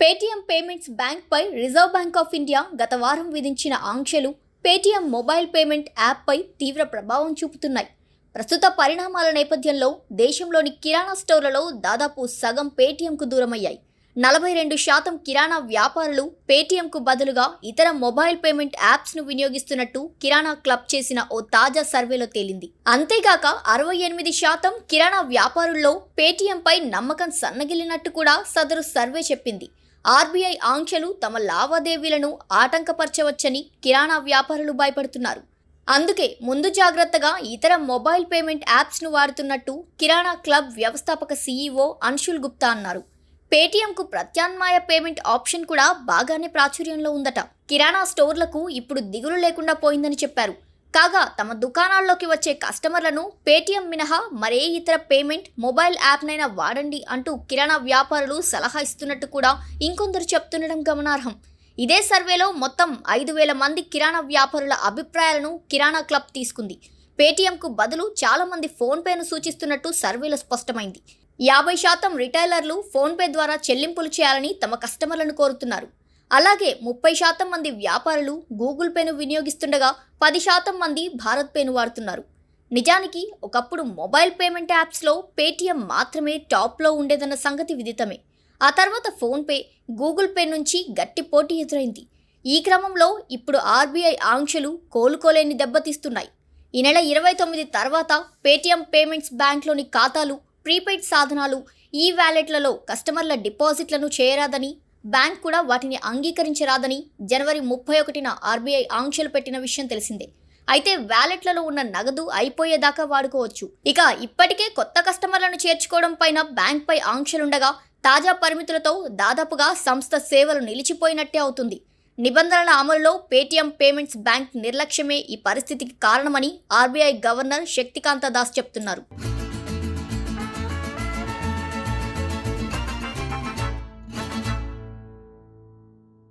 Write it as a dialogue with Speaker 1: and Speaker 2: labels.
Speaker 1: Paytm Payments బ్యాంక్పై Reserve Bank of India గత వారం విధించిన ఆంక్షలు పేటీఎం మొబైల్ పేమెంట్ యాప్పై తీవ్ర ప్రభావం చూపుతున్నాయి. ప్రస్తుత పరిణామాల నేపథ్యంలో దేశంలోని కిరాణా స్టోర్లలో దాదాపు సగం పేటీఎంకు దూరమయ్యాయి. 42% కిరాణా వ్యాపారులు పేటీఎంకు బదులుగా ఇతర మొబైల్ పేమెంట్ యాప్స్ను వినియోగిస్తున్నట్టు కిరాణా క్లబ్ చేసిన ఓ తాజా సర్వేలో తేలింది. అంతేగాక 68% కిరాణా వ్యాపారుల్లో పేటీఎంపై నమ్మకం సన్నగిల్లినట్టు కూడా సదరు సర్వే చెప్పింది. ఆర్బీఐ ఆంక్షలు తమ లావాదేవీలను ఆటంకపరచవచ్చని కిరాణా వ్యాపారులు భయపడుతున్నారు. అందుకే ముందు జాగ్రత్తగా ఇతర మొబైల్ పేమెంట్ యాప్స్ను వాడుతున్నట్టు కిరాణా క్లబ్ వ్యవస్థాపక సీఈఓ అంశుల్ గుప్తా అన్నారు. పేటీఎంకు ప్రత్యామ్నాయ పేమెంట్ ఆప్షన్ కూడా బాగానే ప్రాచుర్యంలో ఉందట. కిరాణా స్టోర్లకు ఇప్పుడు దిగులు లేకుండా పోయిందని చెప్పారు. కాగా తమ దుకాణాల్లోకి వచ్చే కస్టమర్లను పేటీఎం మినహా మరే ఇతర పేమెంట్ మొబైల్ యాప్నైనా వాడండి అంటూ కిరాణా వ్యాపారులు సలహా ఇస్తున్నట్టు కూడా ఇంకొందరు చెప్తుండడం గమనార్హం. ఇదే సర్వేలో మొత్తం 5,000 మంది కిరాణా వ్యాపారుల అభిప్రాయాలను కిరాణా క్లబ్ తీసుకుంది. పేటీఎంకు బదులు చాలా మంది ఫోన్పేను సూచిస్తున్నట్టు సర్వేలో స్పష్టమైంది. 50% రిటైలర్లు ఫోన్పే ద్వారా చెల్లింపులు చేయాలని తమ కస్టమర్లను కోరుతున్నారు. అలాగే 30% మంది వ్యాపారులు గూగుల్ పేను వినియోగిస్తుండగా 10% మంది భారత్ పేను వాడుతున్నారు. నిజానికి ఒకప్పుడు మొబైల్ పేమెంట్ యాప్స్లో పేటీఎం మాత్రమే టాప్లో ఉండేదన్న సంగతి విదితమే. ఆ తర్వాత ఫోన్పే, గూగుల్ పే నుంచి గట్టి పోటీ ఎదురైంది. ఈ క్రమంలో ఇప్పుడు ఆర్బీఐ ఆంక్షలు కోలుకోలేని దెబ్బతీస్తున్నాయి. ఈ నెల 29 తర్వాత పేటీఎం పేమెంట్స్ బ్యాంక్లోని ఖాతాలు, ప్రీపెయిడ్ సాధనాలు, ఈ వ్యాలెట్లలో కస్టమర్ల డిపాజిట్లను చేయరాదని, బ్యాంక్ కూడా వాటిని అంగీకరించరాదని జనవరి 31న ఆర్బీఐ ఆంక్షలు పెట్టిన విషయం తెలిసిందే. అయితే వ్యాలెట్లలో ఉన్న నగదు అయిపోయేదాకా వాడుకోవచ్చు. ఇక ఇప్పటికే కొత్త కస్టమర్లను చేర్చుకోవడం పైన బ్యాంక్పై ఆంక్షలుండగా తాజా పరిమితులతో దాదాపుగా సంస్థ సేవలు నిలిచిపోయినట్టే అవుతుంది. నిబంధనల అమలులో పేటీఎం పేమెంట్స్ బ్యాంక్ నిర్లక్ష్యమే ఈ పరిస్థితికి కారణమని ఆర్బీఐ గవర్నర్ శక్తికాంత దాస్ చెప్తున్నారు.